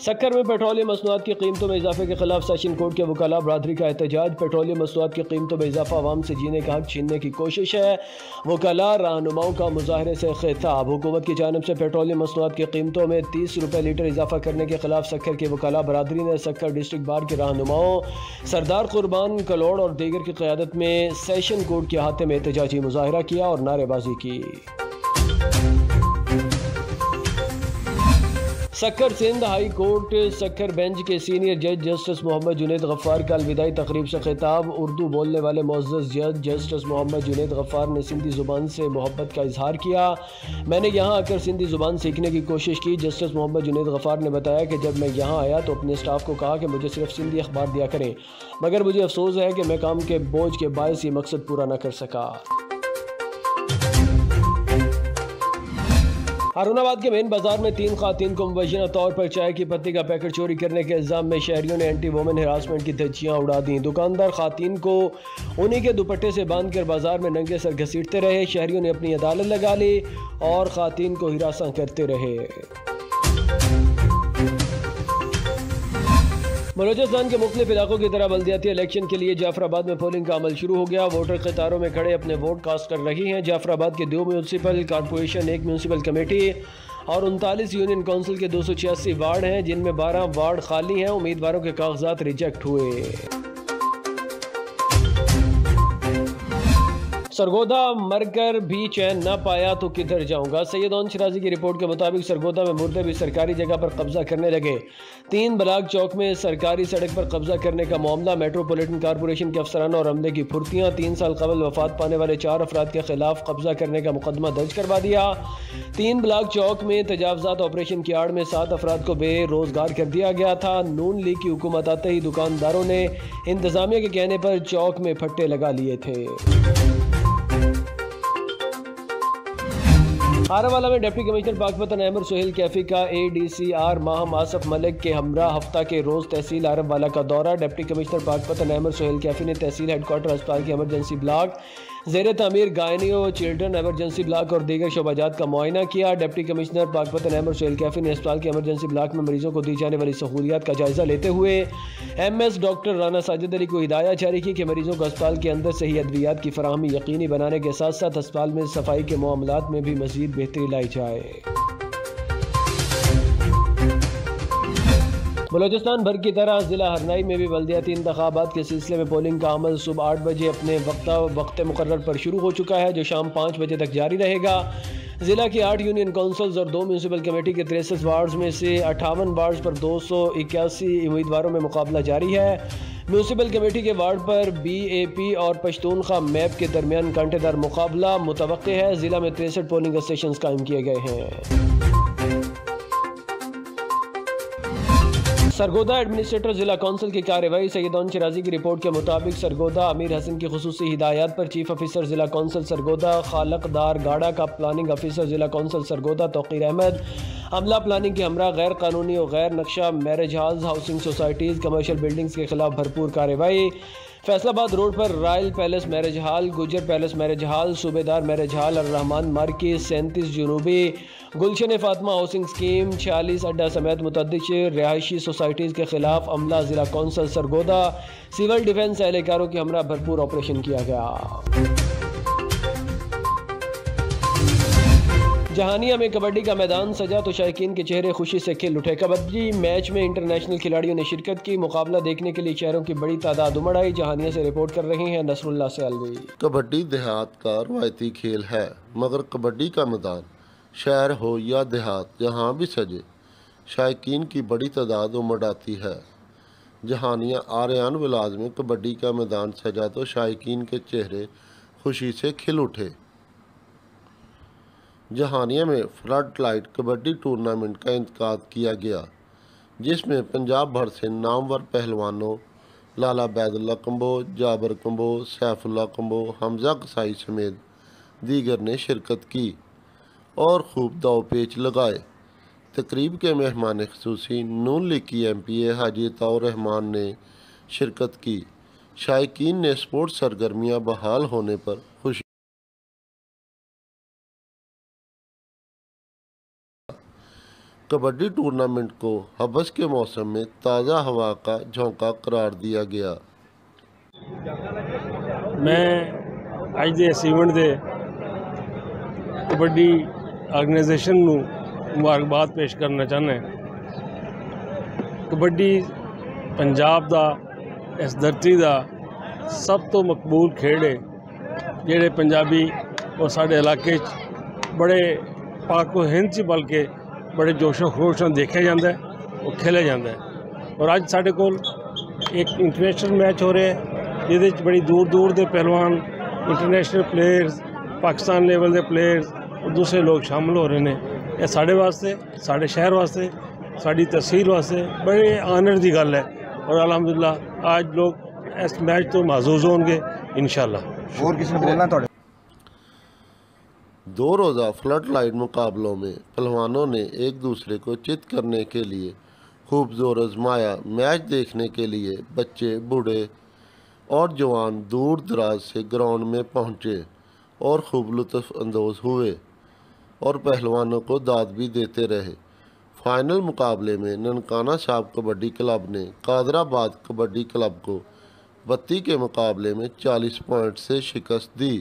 सक्कर में पेट्रोलियम मसनूआत की कीमतों में इजाफे के खिलाफ सेशन कोर्ट के वकाला बरादरी का एहतजाज। पेट्रोलियम मसनूआत की कीमतों में इजाफा अवाम से जीने का हक छीनने की कोशिश है। वकाला रहनुमाओं का मुजाहरे से खिताब। हुकूमत की जानिब से पेट्रोलियम मसनूआत की कीमतों में 30 रुपये लीटर इजाफा करने के खिलाफ सक्कर के वकाला बरादरी ने सक्कर डिस्ट्रिक्ट बार के रहनुमाओं सरदार कुर्बान कलोड़ और दीगर की क़यादत में सेशन कोर्ट के अहाते में एहतजाजी मुजाहरा किया और नारेबाजी की। सक्कर सिंध हाई कोर्ट सक्कर बेंच के सीनियर जज जस्टिस मोहम्मद जुनैद गफ्फार का अलविदाई तकरीब से खिताब। उर्दू बोलने वाले मुअज़्ज़ज़ जज जस्टिस मोहम्मद जुनैद गफ्फार ने सिंधी ज़ुबान से मोहब्बत का इजहार किया। मैंने यहाँ आकर सिंधी ज़ुबान सीखने की कोशिश की। जस्टिस मोहम्मद जुनैद गफ्फार ने बताया कि जब मैं यहाँ आया तो अपने स्टाफ को कहा कि मुझे सिर्फ सिंधी अखबार दिया करें, मगर मुझे अफसोस है कि मैं काम के बोझ के बायस ये मकसद पूरा न कर सका। हारूनाबाद के मेन बाजार में 3 ख़वातीन को मुबैना तौर पर चाय की पत्ती का पैकेट चोरी करने के इल्ज़ाम में शहरियों ने एंटी वोमेन हिरासमेंट की धज्जियां उड़ा दी। दुकानदार ख़वातीन को उन्हीं के दुपट्टे से बांधकर बाजार में नंगे सर घसीटते रहे। शहरियों ने अपनी अदालत लगा ली और ख़वातीन को हिरासा करते रहे। बलूचिस्तान के मुख्तलिफ इलाकों की तरह बल्दियाती इलेक्शन के लिए जाफराबाद में पोलिंग का अमल शुरू हो गया। वोटर कतारों में खड़े अपने वोट कास्ट कर रही हैं। जाफराबाद के 2 म्यूनसिपल कॉरपोरेशन, 1 म्यूनसिपल कमेटी और 39 यूनियन काउंसिल के 286 वार्ड हैं, जिनमें 12 वार्ड खाली हैं। उम्मीदवारों के कागजात रिजेक्ट हुए। सरगोदा मरकर भी चैन न पाया तो किधर जाऊंगा। सैयद ओन शराजी की रिपोर्ट के मुताबिक सरगोदा में मुर्दे भी सरकारी जगह पर कब्जा करने लगे। 3 ब्लाक चौक में सरकारी सड़क पर कब्जा करने का मामला। मेट्रोपॉलिटन कॉरपोरेशन के अफसरान और अमले की फुर्तियां। 3 साल कबल वफात पाने वाले 4 अफराद के खिलाफ कब्जा करने का मुकदमा दर्ज करवा दिया। 3 ब्लाक चौक में तजावजात ऑपरेशन की आड़ में 7 अफराद को बेरोजगार कर दिया गया था। नून लीग की हुकूमत आते ही दुकानदारों ने इंतजामिया के कहने पर चौक में फट्टे लगा लिए थे। हारावाला में डिप्टी कमिश्नर पाकपतन अहमद सुहेल कैफी का ADCR माहम आसफ मलिक के हमरा हफ्ता के रोज तहसील आरमवाला का दौरा। डिप्टी कमिश्नर पाकपतन अहमद सुहेल कैफी ने तहसील हेडक्वार्टर अस्पताल के एमरजेंसी ब्लॉक, ज़ेर तमीर गायनी और चिल्ड्रन एमरजेंसी ब्लॉक और दीगर शोबाजात का मुआयना किया। डिप्टी कमिश्नर पाकपतन अहमद सुहेल कैफी ने अस्पताल के एमरजेंसी ब्लॉक में मरीजों को दी जाने वाली सहूलियात का जायजा लेते हुए MS डॉक्टर राना साजिद अली को हिदायत जारी की कि मरीजों को अस्पताल के अंदर सही अद्वियात की फराहमी यकीनी बनाने के साथ साथ अस्पताल में सफाई के मामलात में भी मजीद बेहतरी लाई जाए। बलूचिस्तान भर की तरह ज़िला हरनाई में भी बल्दियाती इंतखाबात के सिलसिले में पोलिंग का अमल सुबह 8 बजे अपने वक्त मुकर्रर पर शुरू हो चुका है, जो शाम 5 बजे तक जारी रहेगा। ज़िला की 8 यूनियन काउंसिल्स और 2 म्यूनसिपल कमेटी के 63 वार्ड्स में से 58 वार्ड्स पर 281 उम्मीदवारों में मुकाबला जारी है। म्यूनसिपल कमेटी के वार्ड पर BAP और पश्तूनख्वा मैप के दरमियान कांटेदार मुकाबला मुतवक्के है। ज़िला में 63 पोलिंग स्टेशन कायम किए गए हैं। सरगोदा एडमिनिस्ट्रेटर जिला काउंसिल की कार्रवाई। सैयद ओन शराजी की रिपोर्ट के मुताबिक सरगोदा अमीर हसन की खुसूसी हिदायत पर चीफ ऑफिसर जिला काउंसिल सरगोदा, खालकदार गाड़ा का प्लानिंग ऑफिसर जिला काउंसिल सरगोदा तौकीर अहमद, अमला प्लानिंग के हमरा गैर कानूनी और गैर नक्शा marriage halls, housing societies, commercial buildings के खिलाफ भरपूर कार्रवाई। फैसलाबाद रोड पर रॉयल पैलेस मैरिज हॉल, गुजर पैलेस मैरिज हॉल, सूबेदार मैरिज हॉल, और रहमान मार्केट, 37 जुनूबी, गुलशन फातिमा हाउसिंग स्कीम, 46 अड्डा समेत मुतअद्दिद रिहायशी सोसाइटीज़ के खिलाफ अमला जिला काउंसिल सरगोदा, सिविल डिफेंस एहलकारों के हमरा भरपूर ऑपरेशन किया गया। जहानिया में कबड्डी का मैदान सजा तो शायकीन के चेहरे खुशी से खिल उठे। कबड्डी मैच में इंटरनेशनल खिलाड़ियों ने शिरकत की। मुकाबला देखने के लिए शहरों की बड़ी तादाद उमड़ आई। जहानिया से रिपोर्ट कर रहे हैं नसरुल्लाह सैलवी। कबड्डी देहात का रवायती खेल है, मगर कबड्डी का मैदान शहर हो या देहात जहाँ भी सजे शायकीन की बड़ी तादाद उमड़ आती है। जहानिया आर्यान विलाज में कबड्डी का मैदान सजा तो शायकीन के चेहरे खुशी से खिल उठे। जहानिया में फ्लड लाइट कबड्डी टूर्नामेंट का इंतकाद किया गया, जिसमें पंजाब भर से नामवर पहलवानों लाला बैदुल्ला कंबो, जाबर कंबो, सैफुल्ला कंबो, हमजा कसाई समेत दीगर ने शिरकत की और खूब दाव पेच लगाए। तकरीब के मेहमान खसूसी नून लीग की MPA हाजी अताउर रहमान ने शिरकत की। शायकीन ने स्पोर्ट्स सरगर्मियाँ बहाल होने पर खुशी। कबड्डी टूर्नामेंट को हवस के मौसम में ताज़ा हवा का झोंका करार दिया गया। मैं आज दे इस इवेंट दे कबड्डी ऑर्गेनाइजेशन नूं मुबारकबाद पेश करना चाहना। कबड्डी पंजाब दा इस धरती दा सब तो मकबूल खेल है जेड़े पंजाबी और साढ़े इलाके बड़े पाको हिंद च बल्कि बड़े जोशो खरोश नाल देखा जाता है और खेला जाता है। और अज साढ़े कोल एक इंटरनेशनल मैच हो रहा है जिहदे बड़ी दूर दूर के पहलवान इंटरनेशनल प्लेयर्स पाकिस्तान लेवल के प्लेयर्स और दूसरे लोग शामिल हो रहे हैं। यह साढ़े वास्ते साढ़े शहर वास्ते साड़ी तहसील वास्ते बड़े आनर की गल है और अलहमदुलिल्लाह आज लोग इस मैच तो महसूस होंगे इंशाअल्लाह। और किसी ने बोलना थोड़े 2 रोज़ा फ्लड लाइट मुकाबलों में पहलवानों ने एक दूसरे को चित करने के लिए खूब जोर आजमाया। मैच देखने के लिए बच्चे बूढ़े और जवान दूर दराज से ग्राउंड में पहुंचे और खूब लुत्फ़ अंदोज़ हुए और पहलवानों को दाद भी देते रहे। फाइनल मुकाबले में ननकाना साहब कबड्डी क्लब ने कादराबाद कबड्डी क्लब को 32 के मुकाबले में 40 पॉइंट से शिकस्त दी।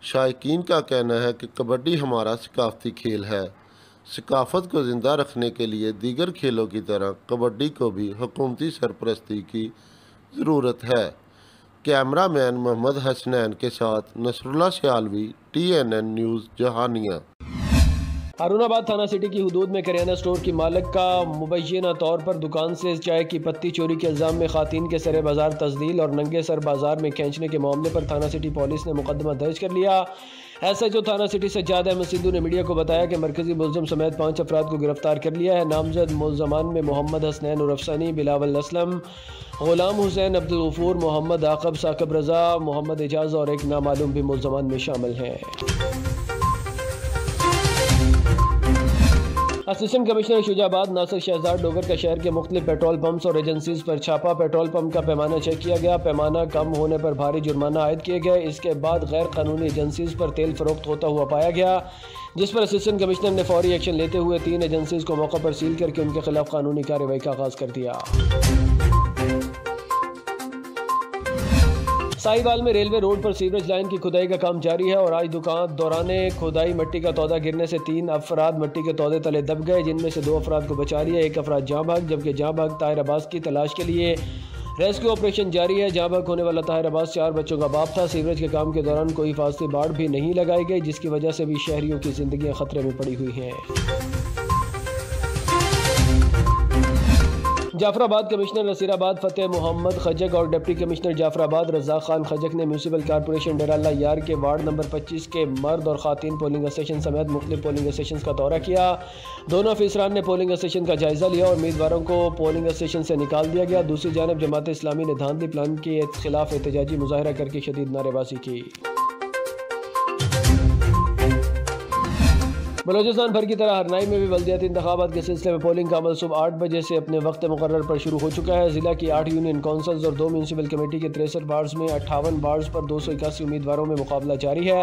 शायकीन का कहना है कि कबड्डी हमारा सकाफ़ती खेल है। सकाफ़त को ज़िंदा रखने के लिए दीगर खेलों की तरह कबड्डी को भी हुकूमती सरपरस्ती की ज़रूरत है। कैमरामैन मोहम्मद हसनैन के साथ नसरुल्लाह सियालवी, TNN न्यूज़ जहानिया। हारूनाबाद थाना सिटी की हदूद में करियाना स्टोर की मालिक का मुबैना तौर पर दुकान से चाय की पत्ती चोरी के इल्ज़ाम में खातून के सरे बाजार तस्दील और नंगे सर बाजार में खींचने के मामले पर थाना सिटी पुलिस ने मुकदमा दर्ज कर लिया। SHO थाना सिटी सज्जाद अहमद सिद्धू ने मीडिया को बताया कि मरकजी मुलज़िम समेत 5 अफराद को गिरफ्तार कर लिया है। नामजद मुलज़मान में मोहम्मद हसनैन उर्फ सनी, बिलावल असलम, गुलाम हुसैन, अब्दुल गफूर, मोहम्मद आकब, साकिब रज़ा, मोहम्मद एजाज और एक नामालूम भी मुलज़मान में शामिल हैं। असिस्टेंट कमिश्नर शुजाबाद नासिर शहजाद डोगर का शहर के मुख्तलिफ पेट्रोल पंप्स और एजेंसीज पर छापा। पेट्रोल पंप का पैमाना चेक किया गया। पैमाना कम होने पर भारी जुर्माना आयद किए गए। इसके बाद गैर कानूनी एजेंसीज पर तेल फरोख्त होता हुआ पाया गया, जिस पर असिस्टेंट कमिश्नर ने फौरी एक्शन लेते हुए 3 एजेंसीज को मौका पर सील करके उनके खिलाफ कानूनी कार्रवाई का आगाज कर दिया। साहिवाल में रेलवे रोड पर सीवरेज लाइन की खुदाई का काम जारी है और आज दौरान खुदाई मिट्टी का तौदा गिरने से 3 अफराद मिट्टी के तौदे तले दब गए, जिनमें से 2 अफराद को बचा लिया। 1 अफराद जहाँ भाग, जबकि जहाँ भाग ताहिर अब्बास की तलाश के लिए रेस्क्यू ऑपरेशन जारी है। जहाँ भाग होने वाला ताहिर अब्बास 4 बच्चों का बाप था। सीवरेज के काम के दौरान कोई फासली बाड़ भी नहीं लगाई गई, जिसकी वजह से भी शहरियों की जिंदगियां खतरे में पड़ी हुई हैं। जाफराबाद कमिश्नर नसीराबाद फतेह मोहम्मद खजक और डिप्टी कमिश्नर जाफराबाद रज़ाक खान खजक ने म्यूनसिपल कॉर्पोरेशन डेराला यार के वार्ड नंबर 25 के मर्द और खातीन पोलिंग स्टेशन समेत मुख्तलिफ पोलिंग स्टेशन का दौरा किया। दोनों अफसरान ने पोलिंग स्टेशन का जायजा लिया और उम्मीदवारों को पोलिंग स्टेशन से निकाल दिया गया। दूसरी जानब जमात इस्लामी ने धांधली प्लान के खिलाफ एहतजाजी मुजाहरा करके शदीद नारेबाजी की। बलोचिस्तान भर की तरह हरनाई में भी बल्दियाती इंतखाबात के सिलसिले में पोलिंग का अमल सुबह 8 बजे से अपने वक्त मुकर्रर पर शुरू हो चुका है। जिला की 8 यूनियन काउंसिल्स और 2 म्यूनसिपल कमेटी के 63 वार्ड्स में 58 वार्ड्स पर 281 उम्मीदवारों में मुकाबला जारी है।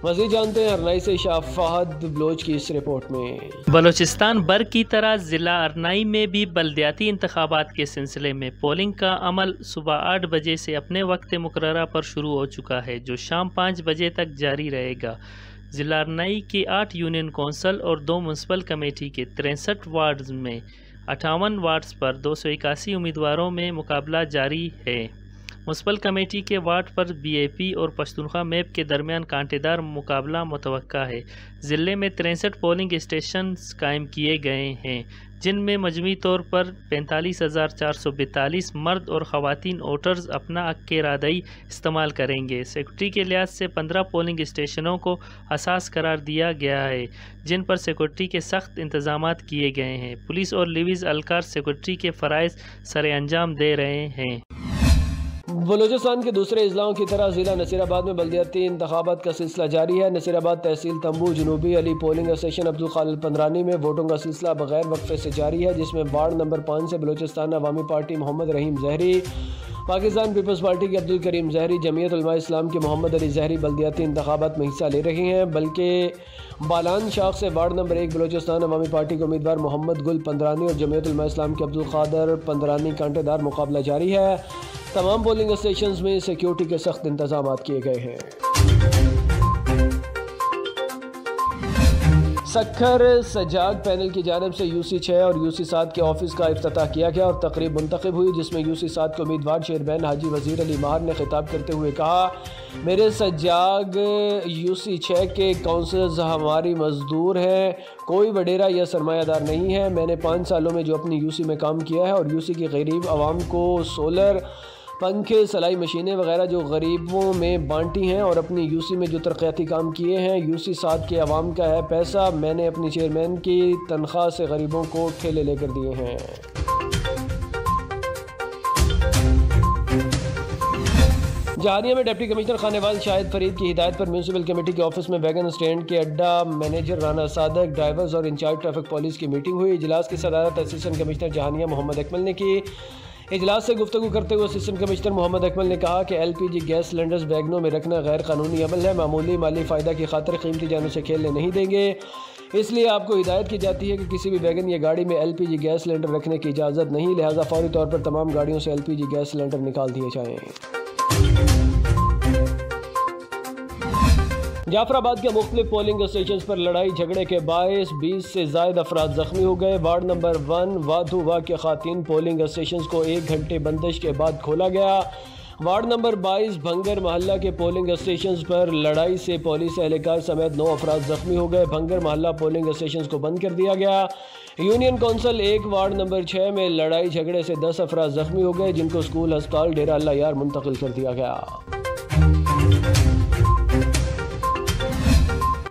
मज़ीद जानते हैं हरनाई से शाह फहद बलोच की इस रिपोर्ट में। बलोचिस्तान भर की तरह ज़िला अरनाई में भी बल्दियाती इंतखाबात के सिलसिले में पोलिंग का अमल सुबह 8 बजे से अपने वक्त मुकर्रर पर शुरू हो चुका है, जो शाम 5 बजे तक जारी रहेगा। ज़िला अरनाई के 8 यूनियन कौंसल और 2 म्यूनसिपल कमेटी के 63 वार्ड्स में 58 वार्ड्स पर 281 उम्मीदवारों में मुकाबला जारी है। म्यूनसिपल कमेटी के वार्ड पर BAP और पश्तूनख्वा मैप के दरमियान कांटेदार मुकाबला मुतवक्का है। ज़िले में 63 पोलिंग स्टेशन कायम किए गए हैं, जिनमें मजमूई तौर पर 45,442 मर्द और ख़वातीन वोटर्स अपना हक़ इरादई इस्तेमाल करेंगे। सिक्योरिटी के लिहाज से 15 पोलिंग स्टेशनों को हसास करार दिया गया है, जिन पर सिक्योरिटी के सख्त इंतजामात किए गए हैं। पुलिस और लिवीज़ अलकार सिक्योरिटी के फ़राइज़ सरे अंजाम दे रहे हैं। बलूचिस्तान के दूसरे अजलाओं की तरह ज़िला नसीराबाद में बल्दियाती इंतखाबात का सिलसिला जारी है। नसीराबाद तहसील तंबू जनूबी अली पोलिंग स्टेशन अब्दुल खालिद पंदरानी में वोटों का सिलसिला बगैर वक्फे से जारी है, जिसमें वार्ड नंबर 5 से बलूचिस्तान अवामी पार्टी मोहम्मद रहीम जहरी, पाकिस्तान पीपल्स पार्टी के अब्दुल करीम जहरी जमीयत उलमा इस्लाम के मोहम्मद अली जहरी बल्दियाती इंतखाबात में हिस्सा ले रहे हैं, बल्कि बालान शाख से वार्ड नंबर 1 बलोचिस्तान अवामी पार्टी के उम्मीदवार मोहम्मद गुल पंदरानी और जमीयत उलमा इस्लाम के अब्दुल कादर पंदरानी कांटेदार मुकाबला जारी है। तमाम पोलिंग स्टेशन में सिक्योरिटी के सख्त इंतजाम किए गए हैं। सक्खर सजाग पैनल की जानिब से UC6 और UC7 के ऑफिस का इफ्तिताह किया गया और तकरीब मुंतखब हुई, जिसमें UC7 के उम्मीदवार चेयरमैन हाजी वजीर अली माहर ने खिताब करते हुए कहा, मेरे सजाग UC6 के काउंसलर्स हमारी मजदूर हैं, कोई वडेरा या सरमायादार नहीं है। मैंने 5 सालों में जो अपनी UC में काम किया है और UC की गरीब आवाम को सोलर, पंखे, सिलाई मशीनें वगैरह जो गरीबों में बांटी हैं और अपनी UC में जो तरक्याती काम किए हैं, UC7 के अवाम का है पैसा, मैंने अपनी चेयरमैन की तनख्वाह से गरीबों को ठेले लेकर दिए हैं। जहानिया में डिप्टी कमिश्नर खानेवाल शाहिद फरीद की हिदायत पर म्यूनसिपल कमेटी के ऑफिस में वैगन स्टैंड के अड्डा मैनेजर राना सादक, ड्राइवर्स और इंचार्ज ट्रैफिक पुलिस की मीटिंग हुई। इजलास की सदारत असिस्टेंट कमिश्नर जहानिया मोहम्मद अकमल ने की। इजलास से गुफ्तगू करते हुए असिस्टेंट कमिश्नर मोहम्मद अकमल ने कहा कि LPG गैस सिलेंडर्स वैगनों में रखना गैर कानूनी अमल है। मामूली माली फ़ायदा की खातिर कीमती जानों से खेलने नहीं देंगे, इसलिए आपको हिदायत की जाती है कि किसी भी वैगन या गाड़ी में LPG गैस सिलेंडर रखने की इजाज़त नहीं, लिहाजा फौरी तौर पर तमाम गाड़ियों से LPG गैस सिलेंडर निकाल दिए जाएँ। जाफराबाद के मुख्तलिफ पोलिंग स्टेशन पर लड़ाई झगड़े के बायस 20 से ज़ायद अफराद जख्मी हो गए। वार्ड नंबर 1 वाधुवा के खातिन पोलिंग स्टेशन को 1 घंटे बंदिश के बाद खोला गया। वार्ड नंबर 22 भंगर मोहल्ला के पोलिंग स्टेशन पर लड़ाई से पुलिस एहलकार समेत 9 अफराद जख्मी हो गए। भंगर मोहल्ला पोलिंग स्टेशन को बंद कर दिया गया। यूनियन कौंसिल 1 वार्ड नंबर 6 में लड़ाई झगड़े से 10 अफराद जख्मी हो गए, जिनको स्कूल अस्पताल डेरा अल्लाह यार मुंतकिल कर दिया गया।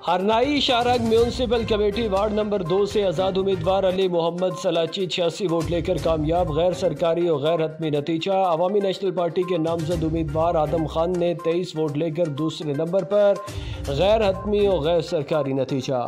Harnai Shahrag municipal committee ward number 2 से आज़ाद उम्मीदवार अली मोहम्मद सलाची 86 वोट लेकर कामयाब। गैर सरकारी और गैर हतमी नतीजा, अवामी नेशनल पार्टी के नामजद उम्मीदवार आदम खान ने 23 वोट लेकर दूसरे नंबर पर, गैर हतमी और गैर सरकारी नतीजा।